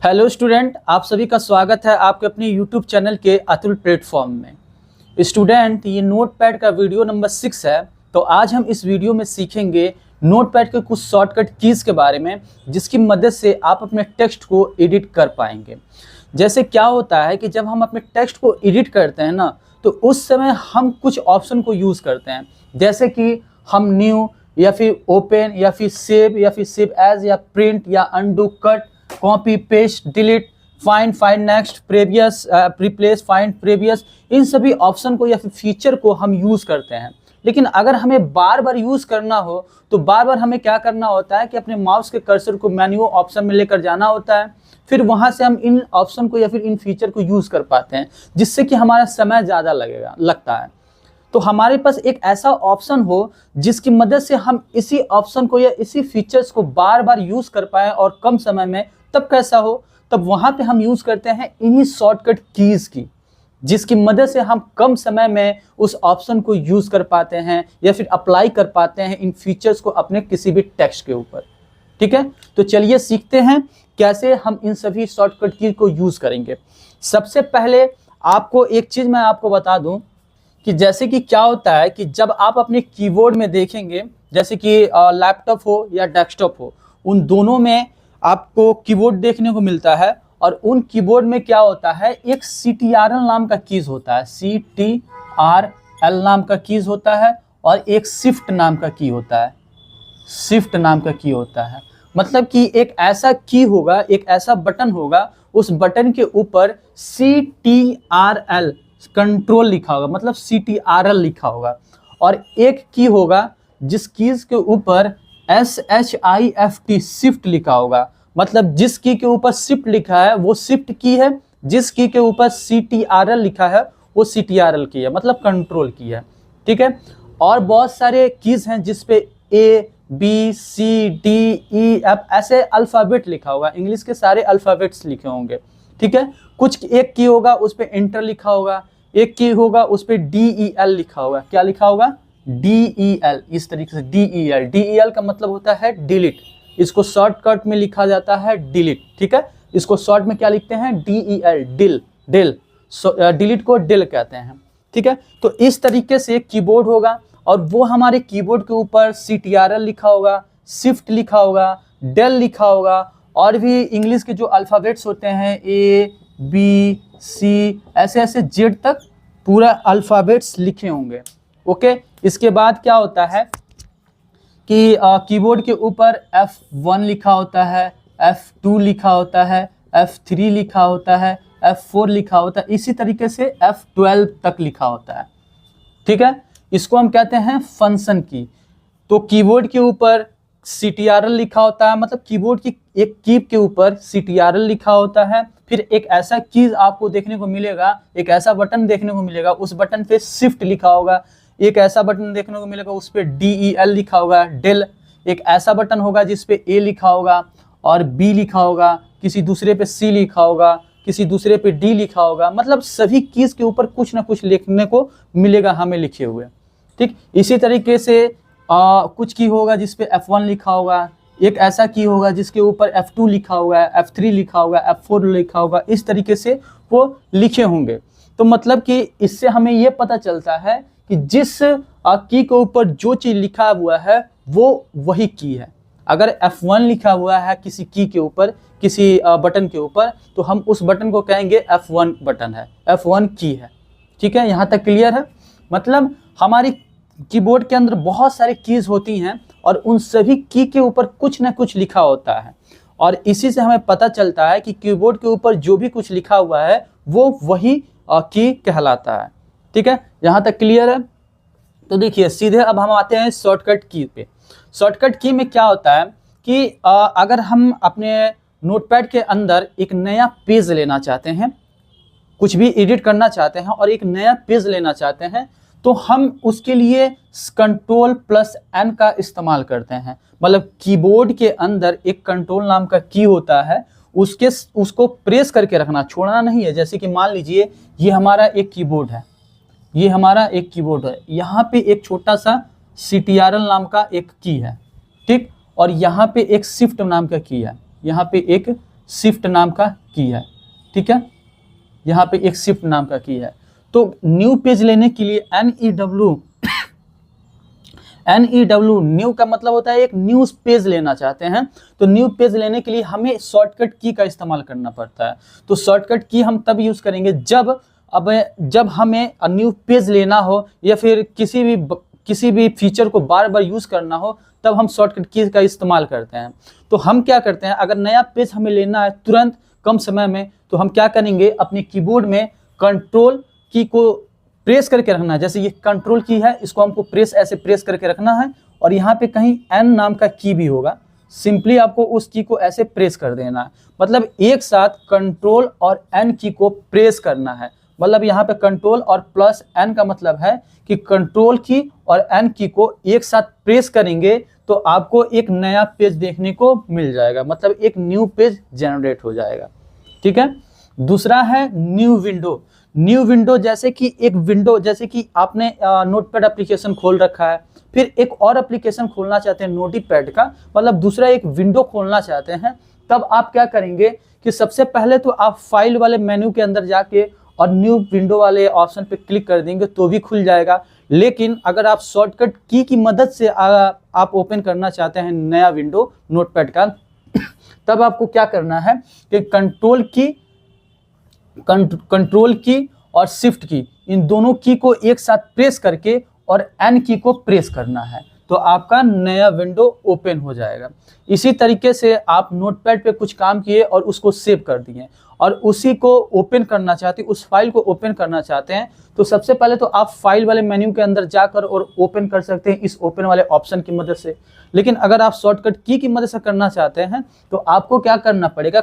Hello student, आप सभी का स्वागत है आपके अपने यूट्यूब चैनल के अतुल प्लेटफॉर्म में। स्टूडेंट, ये नोटपैड का वीडियो नंबर 6 है। तो आज हम इस वीडियो में सीखेंगे नोटपैड के कुछ शॉर्टकट कीज़ के बारे में, जिसकी मदद से आप अपने टेक्स्ट को एडिट कर पाएंगे। जैसे क्या होता है कि जब हम अपने टेक्स्ट को एडिट करते हैं ना, तो उस समय हम कुछ ऑप्शन को यूज़ करते हैं, जैसे कि हम न्यू या फिर ओपन या फिर सेव या फिर सेव एज या प्रिंट या undo, cut, copy, paste, delete, find, find next, previous, replace, find previous, इन सभी ऑप्शन को या फिर फीचर को हम यूज़ करते हैं। लेकिन अगर हमें बार बार यूज़ करना हो तो बार बार हमें क्या करना होता है कि अपने माउस के कर्सर को मेन्यू ऑप्शन में लेकर जाना होता है, फिर वहाँ से हम इन ऑप्शन को या फिर इन फीचर को यूज़ कर पाते हैं, जिससे कि हमारा समय ज़्यादा लगता है। तो हमारे पास एक ऐसा ऑप्शन हो जिसकी मदद से हम इसी ऑप्शन को या इसी फीचर्स को बार बार यूज़ कर पाएँ और कम समय में, तब कैसा हो, तब वहाँ पे हम यूज़ करते हैं इन्हीं शॉर्टकट कीज़ की, जिसकी मदद से हम कम समय में उस ऑप्शन को यूज़ कर पाते हैं या फिर अप्लाई कर पाते हैं इन फीचर्स को अपने किसी भी टेक्स्ट के ऊपर। ठीक है, तो चलिए सीखते हैं कैसे हम इन सभी शॉर्टकट की को यूज़ करेंगे। सबसे पहले आपको एक चीज़ मैं आपको बता दूं कि जैसे कि क्या होता है कि जब आप अपने कीबोर्ड में देखेंगे, जैसे कि लैपटॉप हो या डेस्कटॉप हो, उन दोनों में आपको कीबोर्ड देखने को मिलता है, और उन कीबोर्ड में क्या होता है, एक CTRL नाम का कीज़ होता है, CTRL नाम का कीज़ होता है, और एक शिफ्ट नाम का की होता है, शिफ्ट नाम का की होता है। मतलब कि एक ऐसा की होगा, एक ऐसा बटन होगा, उस बटन के ऊपर CTRL कंट्रोल लिखा होगा, मतलब CTRL लिखा होगा, और एक की होगा जिस कीज के ऊपर SHIFT शिफ्ट लिखा होगा। मतलब जिस की के ऊपर शिफ्ट लिखा है वो शिफ्ट की है, जिस की के ऊपर CTRL लिखा है वो CTRL की है, मतलब कंट्रोल की है। ठीक है, और बहुत सारे कीज हैं जिसपे ABCDEF ऐसे अल्फ़ाबेट लिखा होगा, इंग्लिश के सारे अल्फ़ाबेट्स लिखे होंगे। ठीक है, कुछ एक की होगा उस पर एंटर लिखा होगा, एक की होगा उस पर DEL लिखा होगा। क्या लिखा होगा? DEL, इस तरीके से DEL का मतलब होता है डिलीट, इसको शॉर्टकट में लिखा जाता है डिलीट। ठीक है, इसको शॉर्ट में क्या लिखते हैं? DEL, डिल, डिलीट को डिल कहते हैं। ठीक है, तो इस तरीके से कीबोर्ड होगा, और वो हमारे कीबोर्ड के ऊपर CTRL लिखा होगा, शिफ्ट लिखा होगा, डेल लिखा होगा, और भी इंग्लिश के जो अल्फ़ाबेट्स होते हैं ABC ऐसे ऐसे Z तक पूरा अल्फ़ाबेट्स लिखे होंगे। ओके, इसके बाद क्या होता है कि कीबोर्ड के ऊपर F1 लिखा होता है, F2 लिखा होता है, F3 लिखा होता है, F4 लिखा होता है, इसी तरीके से F12 तक लिखा होता है। ठीक है, इसको हम कहते हैं फंक्शन की। तो कीबोर्ड के ऊपर CTRL लिखा होता है, मतलब कीबोर्ड की एक कीब के ऊपर CTRL लिखा होता है। फिर एक ऐसा कीज आपको देखने को मिलेगा, एक ऐसा बटन देखने को मिलेगा, उस बटन पे शिफ्ट लिखा होगा। एक ऐसा बटन देखने को मिलेगा उस पे DEL लिखा होगा, डेल। एक ऐसा बटन होगा जिस पे A लिखा होगा और B लिखा होगा, किसी दूसरे पे C लिखा होगा, किसी दूसरे पे D लिखा होगा। मतलब सभी कीज के ऊपर कुछ ना कुछ लिखने को मिलेगा हमें लिखे हुए। ठीक, इसी तरीके से कुछ की होगा जिस पे F1 लिखा होगा, एक ऐसा की होगा जिसके ऊपर F2 लिखा होगा, F3 लिखा होगा, F4 लिखा होगा, इस तरीके से वो लिखे होंगे। तो मतलब कि इससे हमें ये पता चलता है कि जिस की के ऊपर जो चीज़ लिखा हुआ है वो वही की है। अगर F1 लिखा हुआ है किसी की के ऊपर, किसी बटन के ऊपर, तो हम उस बटन को कहेंगे F1 बटन है, F1 की है। ठीक है, यहाँ तक क्लियर है? मतलब हमारी कीबोर्ड के अंदर बहुत सारे कीज होती हैं, और उन सभी की के ऊपर कुछ ना कुछ लिखा होता है, और इसी से हमें पता चलता है कि कीबोर्ड के ऊपर जो भी कुछ लिखा हुआ है वो वही की कहलाता है। ठीक है, यहाँ तक क्लियर है? तो देखिए सीधे अब हम आते हैं शॉर्टकट की पे। शॉर्टकट की में क्या होता है कि अगर हम अपने नोटपैड के अंदर एक नया पेज लेना चाहते हैं, कुछ भी एडिट करना चाहते हैं और एक नया पेज लेना चाहते हैं, तो हम उसके लिए Ctrl+N का इस्तेमाल करते हैं। मतलब कीबोर्ड के अंदर एक कंट्रोल नाम का की होता है, उसको प्रेस करके रखना, छोड़ना नहीं है। जैसे कि मान लीजिए ये हमारा एक कीबोर्ड है, ये हमारा एक कीबोर्ड है, यहाँ पे एक छोटा सा CTRL नाम का एक की है। ठीक, और यहाँ पे एक शिफ्ट नाम का की है, यहाँ पे एक शिफ्ट नाम का की है, ठीक है, यहाँ पे एक शिफ्ट नाम का की है। तो न्यू पेज लेने के लिए NEW न्यू का मतलब होता है एक न्यू पेज लेना चाहते हैं, तो न्यू पेज लेने के लिए हमें शॉर्टकट की का इस्तेमाल करना पड़ता है। तो शॉर्टकट की हम तब यूज़ करेंगे जब हमें न्यू पेज लेना हो या फिर किसी भी फीचर को बार बार यूज़ करना हो, तब हम शॉर्टकट की का इस्तेमाल करते हैं। तो हम क्या करते हैं, अगर नया पेज हमें लेना है तुरंत कम समय में, तो हम क्या करेंगे, अपने कीबोर्ड में कंट्रोल की को प्रेस करके रखना है। जैसे ये कंट्रोल की है, इसको हमको ऐसे प्रेस करके रखना है, और यहाँ पे कहीं N नाम का की भी होगा, सिंपली आपको उस की को ऐसे प्रेस कर देना है। मतलब एक साथ कंट्रोल और N की को प्रेस करना है। मतलब यहाँ पे कंट्रोल और प्लस N का मतलब है कि कंट्रोल की और N की को एक साथ प्रेस करेंगे तो आपको एक नया पेज देखने को मिल जाएगा, मतलब एक न्यू पेज जनरेट हो जाएगा, ठीक है। दूसरा है न्यू विंडो। न्यू विंडो जैसे कि आपने नोटपैड एप्लीकेशन खोल रखा है, फिर एक और एप्लीकेशन खोलना चाहते हैं नोटपैड का, मतलब दूसरा एक विंडो खोलना चाहते हैं, तब आप क्या करेंगे कि सबसे पहले तो आप फाइल वाले मेन्यू के अंदर जाके और न्यू विंडो वाले ऑप्शन पे क्लिक कर देंगे तो भी खुल जाएगा। लेकिन अगर आप शॉर्टकट की मदद से आप ओपन करना चाहते हैं नया विंडो नोटपैड का, तब आपको क्या करना है कि कंट्रोल की और शिफ्ट की, इन दोनों की को एक साथ प्रेस करके और N की को प्रेस करना है, तो आपका नया विंडो ओपन हो जाएगा। इसी तरीके से आप नोटपैड पे कुछ काम किए और उसको सेव कर दिए और उसी को ओपन करना चाहते हैं, उस फाइल को ओपन करना चाहते हैं, तो सबसे पहले तो आप फाइल वाले मेन्यू के अंदर जाकर और ओपन कर सकते हैं इस ओपन वाले ऑप्शन की मदद से। लेकिन अगर आप शॉर्टकट की मदद से करना चाहते हैं तो आपको क्या करना पड़ेगा,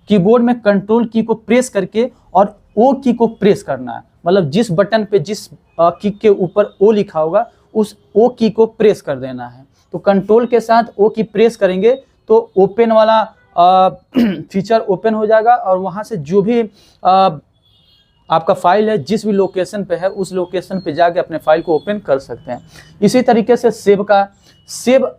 कीबोर्ड में कंट्रोल की को प्रेस करके और O की को प्रेस करना है। मतलब जिस बटन पे जिस की के ऊपर O लिखा होगा उस O की को प्रेस कर देना है। तो कंट्रोल के साथ O की प्रेस करेंगे तो ओपन वाला फीचर ओपन हो जाएगा और वहाँ से जो भी आपका फाइल है जिस भी लोकेशन पे है उस लोकेशन पे जाके अपने फाइल को ओपन कर सकते हैं। इसी तरीके से सेव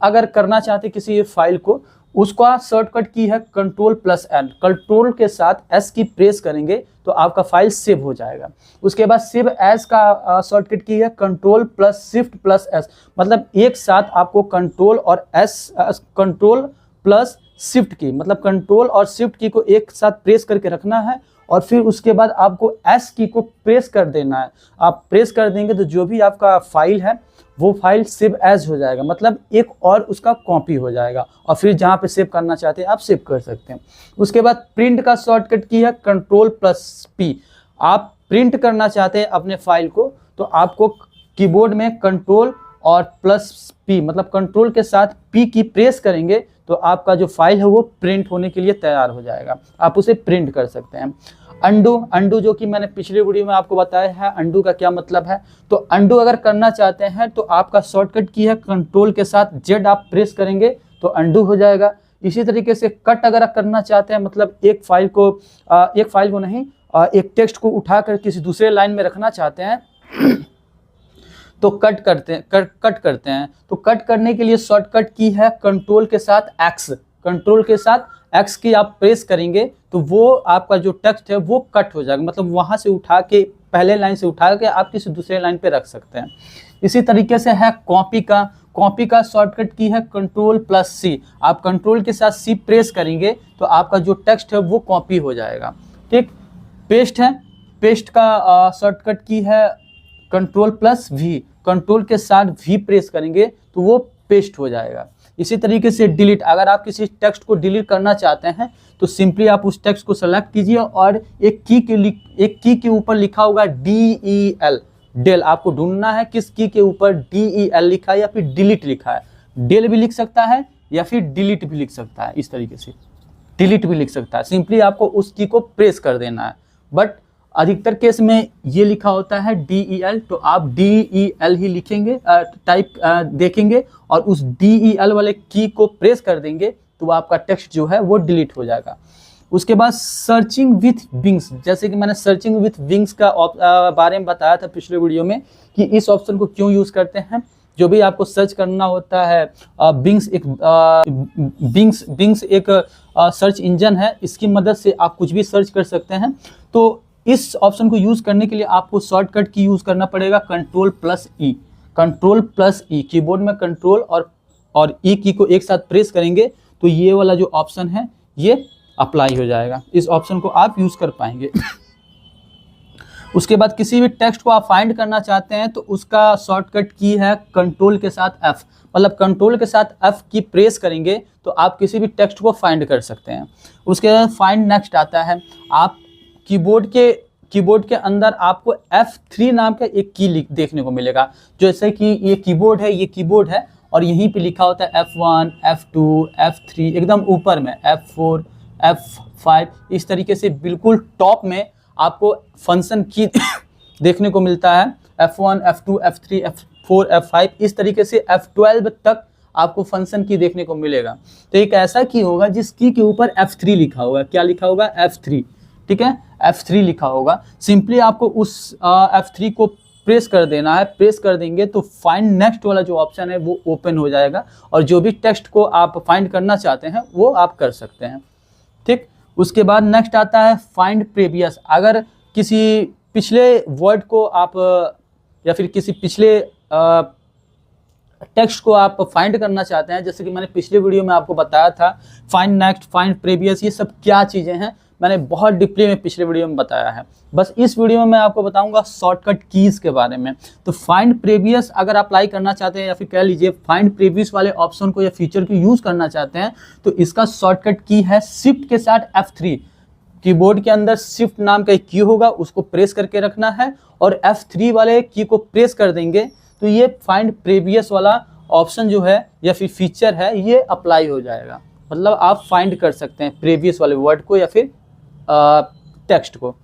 अगर करना चाहते किसी फाइल को, उसका शॉर्टकट की है कंट्रोल+N। कंट्रोल के साथ S की प्रेस करेंगे तो आपका फाइल सेव हो जाएगा। उसके बाद सेव एज का शॉर्टकट की है कंट्रोल+Shift+S। मतलब एक साथ आपको कंट्रोल+Shift की, मतलब कंट्रोल और शिफ्ट की को एक साथ प्रेस करके रखना है और फिर उसके बाद आपको S की को प्रेस कर देना है। आप प्रेस कर देंगे तो जो भी आपका फाइल है वो फाइल सेव एज हो जाएगा, मतलब एक और उसका कॉपी हो जाएगा और फिर जहाँ पे सेव करना चाहते हैं आप सेव कर सकते हैं। उसके बाद प्रिंट का शॉर्टकट की है कंट्रोल+P। आप प्रिंट करना चाहते हैं अपने फाइल को तो आपको कीबोर्ड में कंट्रोल और +P, मतलब कंट्रोल के साथ P की प्रेस करेंगे तो आपका जो फाइल है वो प्रिंट होने के लिए तैयार हो जाएगा, आप उसे प्रिंट कर सकते हैं। अंडू जो कि मैंने पिछले वीडियो में आपको बताया है अंडू का क्या मतलब है। तो अंडू अगर करना चाहते हैं तो आपका शॉर्टकट की है कंट्रोल के साथ Z आप प्रेस करेंगे तो अंडू हो जाएगा। इसी तरीके से कट अगर आप करना चाहते हैं, मतलब एक फाइल को नहीं एक टेक्स्ट को उठाकर किसी दूसरे लाइन में रखना चाहते हैं तो कट करते हैं। तो कट करने के लिए शॉर्टकट की है कंट्रोल के साथ X। कंट्रोल के साथ X की आप प्रेस करेंगे तो वो आपका जो टेक्स्ट है वो कट हो जाएगा, मतलब वहाँ से उठा के पहले लाइन से उठा के आप किसी दूसरे लाइन पे रख सकते हैं। इसी तरीके से है कॉपी का शॉर्टकट की है कंट्रोल+C। आप कंट्रोल के साथ C प्रेस करेंगे तो आपका जो टेक्स्ट है वो कॉपी हो जाएगा, ठीक। पेस्ट का शॉर्टकट की है कंट्रोल+V। कंट्रोल के साथ V प्रेस करेंगे तो वो पेस्ट हो जाएगा। इसी तरीके से डिलीट, अगर आप किसी टेक्स्ट को डिलीट करना चाहते हैं तो सिंपली आप उस टेक्स्ट को सेलेक्ट कीजिए और एक की के ऊपर लिखा होगा डेल, आपको ढूंढना है किस की के ऊपर DEL लिखा है या फिर डिलीट लिखा है। डेल भी लिख सकता है या फिर डिलीट भी लिख सकता है, इस तरीके से डिलीट भी लिख सकता है। सिंपली आपको उस की को प्रेस कर देना है, बट अधिकतर केस में ये लिखा होता है DEL, तो आप DEL ही लिखेंगे, देखेंगे और उस DEL वाले की को प्रेस कर देंगे तो आपका टेक्स्ट जो है वो डिलीट हो जाएगा। उसके बाद सर्चिंग विथ विंग्स, जैसे कि मैंने सर्चिंग विथ विंग्स का बारे में बताया था पिछले वीडियो में कि इस ऑप्शन को क्यों यूज़ करते हैं। जो भी आपको सर्च करना होता है, बिंग्स एक सर्च इंजन है, इसकी मदद से आप कुछ भी सर्च कर सकते हैं। तो इस ऑप्शन को यूज़ करने के लिए आपको शॉर्टकट की यूज़ करना पड़ेगा कंट्रोल+E। कंट्रोल+E, कीबोर्ड में कंट्रोल और ई की को एक साथ प्रेस करेंगे तो ये वाला जो ऑप्शन है ये अप्लाई हो जाएगा, इस ऑप्शन को आप यूज़ कर पाएंगे। उसके बाद किसी भी टेक्स्ट को आप फाइंड करना चाहते हैं तो उसका शॉर्टकट की है कंट्रोल के साथ F, मतलब कंट्रोल के साथ F की प्रेस करेंगे तो आप किसी भी टेक्स्ट को फाइंड कर सकते हैं। उसके बाद फाइंड नेक्स्ट आता है, आप कीबोर्ड के अंदर आपको F3 नाम का एक की देखने को मिलेगा। जैसे कि ये कीबोर्ड है और यहीं पे लिखा होता है F1, F2, F3, एकदम ऊपर में F4, F5, इस तरीके से बिल्कुल टॉप में आपको फंक्शन की देखने को मिलता है। F1, F2, F3, F4, F5, इस तरीके से F12 तक आपको फंक्शन की देखने को मिलेगा। तो एक ऐसा की होगा जिस की के ऊपर F3 लिखा होगा। क्या लिखा होगा? F3, ठीक है, F3 लिखा होगा। सिंपली आपको उस F3 को प्रेस कर देना है। प्रेस कर देंगे तो फाइंड नेक्स्ट वाला जो ऑप्शन है वो ओपन हो जाएगा और जो भी टेक्स्ट को आप फाइंड करना चाहते हैं वो आप कर सकते हैं, ठीक। उसके बाद नेक्स्ट आता है फाइंड प्रीवियस। अगर किसी पिछले वर्ड को आप या फिर किसी पिछले टेक्स्ट को आप फाइंड करना चाहते हैं, जैसे कि मैंने पिछले वीडियो में आपको बताया था फाइंड नेक्स्ट, फाइंड प्रीवियस, ये सब क्या चीज़ें हैं मैंने बहुत डीपली में पिछले वीडियो में बताया है। बस इस वीडियो में मैं आपको बताऊंगा शॉर्टकट कीज़ के बारे में। तो फाइंड प्रीवियस अगर अप्लाई करना चाहते हैं या फिर कह लीजिए फाइंड प्रीवियस वाले ऑप्शन को या फीचर को यूज़ करना चाहते हैं तो इसका शॉर्टकट की है शिफ्ट के साथ F3। कीबोर्ड के अंदर शिफ्ट नाम का एक की होगा, उसको प्रेस करके रखना है और F3 वाले की को प्रेस कर देंगे तो ये फाइंड प्रीवियस वाला ऑप्शन जो है या फिर फीचर है ये अप्लाई हो जाएगा। मतलब आप फाइंड कर सकते हैं प्रीवियस वाले वर्ड को या फिर टेक्स्ट को।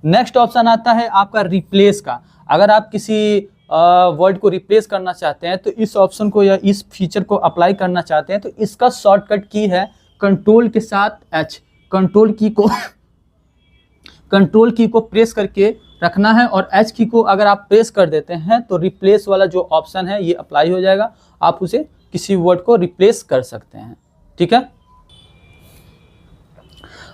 नेक्स्ट ऑप्शन आता है आपका रिप्लेस का। अगर आप किसी वर्ड को रिप्लेस करना चाहते हैं तो इस ऑप्शन को या इस फीचर को अप्लाई करना चाहते हैं तो इसका शॉर्टकट की है कंट्रोल के साथ H। कंट्रोल की को प्रेस करके रखना है और H की को अगर आप प्रेस कर देते हैं तो रिप्लेस वाला जो ऑप्शन है ये अप्लाई हो जाएगा। आप उसे किसी वर्ड को रिप्लेस कर सकते हैं, ठीक है।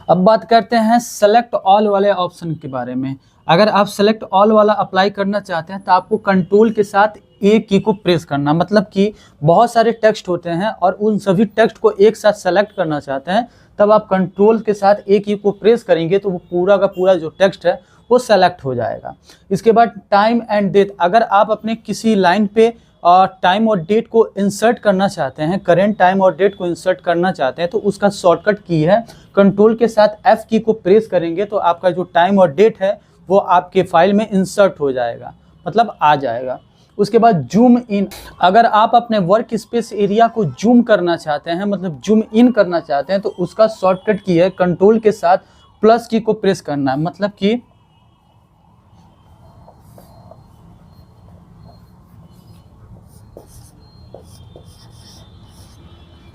अब बात करते हैं सेलेक्ट ऑल वाले ऑप्शन के बारे में। अगर आप सेलेक्ट ऑल वाला अप्लाई करना चाहते हैं तो आपको कंट्रोल के साथ ए की को प्रेस करना, मतलब कि बहुत सारे टेक्स्ट होते हैं और उन सभी टेक्स्ट को एक साथ सेलेक्ट करना चाहते हैं तब आप कंट्रोल के साथ ए की को प्रेस करेंगे तो वो पूरा का पूरा जो टेक्स्ट है वो सेलेक्ट हो जाएगा। इसके बाद टाइम एंड डेट, अगर आप अपने किसी लाइन पे टाइम और डेट को इंसर्ट करना चाहते हैं, करेंट टाइम और डेट को इंसर्ट करना चाहते हैं तो उसका शॉर्टकट की है कंट्रोल के साथ F की को प्रेस करेंगे तो आपका जो टाइम और डेट है वो आपके फाइल में इंसर्ट हो जाएगा, मतलब आ जाएगा। उसके बाद जूम इन, अगर आप अपने वर्क स्पेस एरिया को जूम करना चाहते हैं, मतलब जूम इन करना चाहते हैं तो उसका शॉर्टकट की है कंट्रोल के साथ प्लस की को प्रेस करना है, मतलब कि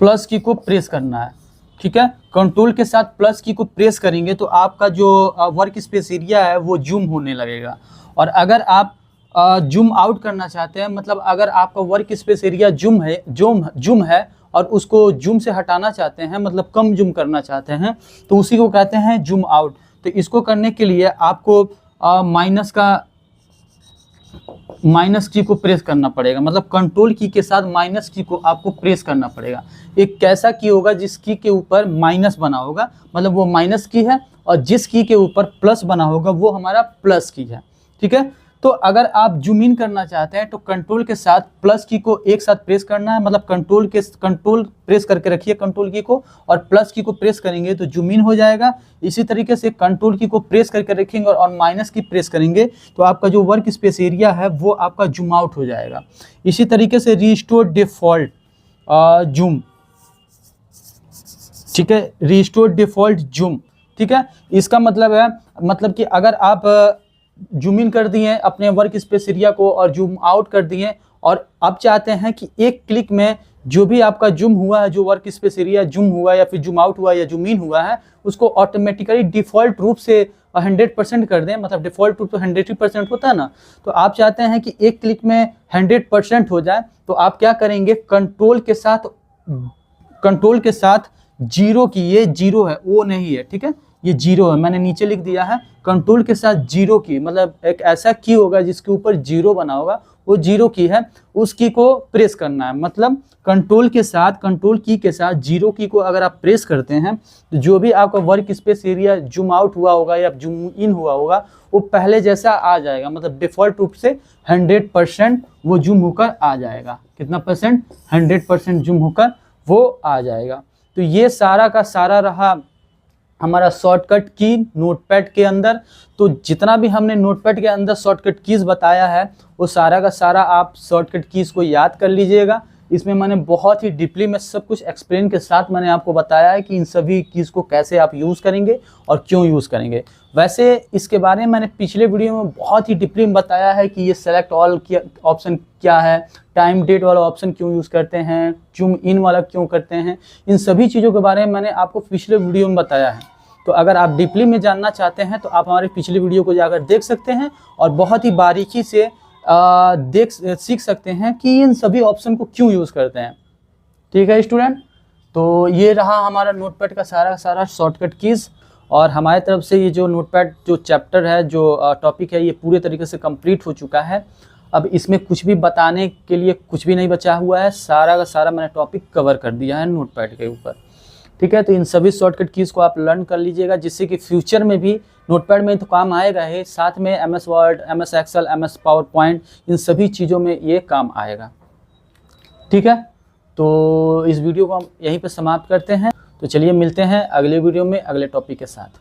प्लस की को प्रेस करना है, ठीक है। कंट्रोल के साथ प्लस की को प्रेस करेंगे तो आपका जो वर्क स्पेस एरिया है वो जूम होने लगेगा। और अगर आप जूम आउट करना चाहते हैं, मतलब अगर आपका वर्क स्पेस एरिया जूम है और उसको जूम से हटाना चाहते हैं, मतलब कम जूम करना चाहते हैं तो उसी को कहते हैं जूम आउट। तो इसको करने के लिए आपको माइनस की को प्रेस करना पड़ेगा, मतलब कंट्रोल की के साथ माइनस की को आपको प्रेस करना पड़ेगा। एक कैसा की होगा जिस की के ऊपर माइनस बना होगा, मतलब वो माइनस की है, और जिस की के ऊपर प्लस बना होगा वो हमारा प्लस की है, ठीक है। तो अगर आप जूम इन करना चाहते हैं तो कंट्रोल के साथ प्लस की को एक साथ प्रेस करना है, मतलब कंट्रोल प्रेस करके रखिए कंट्रोल की को और प्लस की को प्रेस करेंगे तो जूम इन हो जाएगा। इसी तरीके से कंट्रोल की को प्रेस करके रखेंगे और माइनस की प्रेस करेंगे तो आपका जो वर्क स्पेस एरिया है वो आपका जूम आउट हो जाएगा। इसी तरीके से रिस्टोर डिफ़ॉल्ट जूम, ठीक है, रिस्टोर डिफ़ॉल्ट जूम, ठीक है। इसका मतलब है, मतलब कि अगर आप जूम इन कर दिए अपने वर्क स्पेस एरिया को और जूम आउट कर दिए और आप चाहते हैं कि एक क्लिक में जो भी आपका जूम हुआ है, जो वर्क स्पेस एरिया जूम हुआ या फिर जूम आउट हुआ या जूम इन हुआ है, उसको ऑटोमेटिकली डिफ़ॉल्ट रूप से 100% कर दें, मतलब डिफ़ॉल्ट रूप तो 100% होता है ना, तो आप चाहते हैं कि एक क्लिक में 100% हो जाए, तो आप क्या करेंगे, कंट्रोल के साथ जीरो की, ये जीरो है, वो नहीं है, ठीक है, ये जीरो है, मैंने नीचे लिख दिया है, कंट्रोल के साथ जीरो की, मतलब एक ऐसा की होगा जिसके ऊपर जीरो बना होगा, वो जीरो की है, उस की को प्रेस करना है। मतलब कंट्रोल की के साथ जीरो की को अगर आप प्रेस करते हैं तो जो भी आपका work space area zoom out हुआ होगा या जूम इन हुआ होगा वो पहले जैसा आ जाएगा, मतलब डिफ़ॉल्ट रूप से 100% वो जूम होकर आ जाएगा। कितना परसेंट? 100% जूम होकर वो आ जाएगा। तो ये सारा का सारा रहा हमारा शॉर्टकट की नोटपैड के अंदर। तो जितना भी हमने नोटपैड के अंदर शॉर्टकट कीज़ बताया है वो सारा का सारा आप शॉर्टकट कीज़ को याद कर लीजिएगा। इसमें मैंने बहुत ही डीपली में सब कुछ एक्सप्लेन के साथ मैंने आपको बताया है कि इन सभी कीज़ को कैसे आप यूज़ करेंगे और क्यों यूज़ करेंगे। वैसे इसके बारे में मैंने पिछले वीडियो में बहुत ही डीपली में बताया है कि ये सेलेक्ट ऑल की ऑप्शन क्या है, टाइम डेट वाला ऑप्शन क्यों यूज़ करते हैं, जूम इन वाला क्यों करते हैं, इन सभी चीज़ों के बारे में मैंने आपको पिछले वीडियो में बताया है। तो अगर आप डीपली में जानना चाहते हैं तो आप हमारे पिछली वीडियो को जाकर देख सकते हैं और बहुत ही बारीकी से सीख सकते हैं कि इन सभी ऑप्शन को क्यों यूज़ करते हैं। ठीक है स्टूडेंट, तो ये रहा हमारा नोटपैड का सारा शॉर्टकट कीज़। और हमारी तरफ से ये जो नोटपैड जो चैप्टर है, जो टॉपिक है, ये पूरे तरीके से कंप्लीट हो चुका है। अब इसमें कुछ भी बताने के लिए कुछ भी नहीं बचा हुआ है, सारा का सारा मैंने टॉपिक कवर कर दिया है नोटपैड के ऊपर। ठीक है, तो इन सभी शॉर्टकट कीज़ को आप लर्न कर लीजिएगा, जिससे कि फ्यूचर में भी नोटपैड में तो काम आएगा ही, साथ में MS word, MS Excel, MS PowerPoint, इन सभी चीज़ों में ये काम आएगा। ठीक है, तो इस वीडियो को हम यहीं पर समाप्त करते हैं। तो चलिए मिलते हैं अगले वीडियो में अगले टॉपिक के साथ।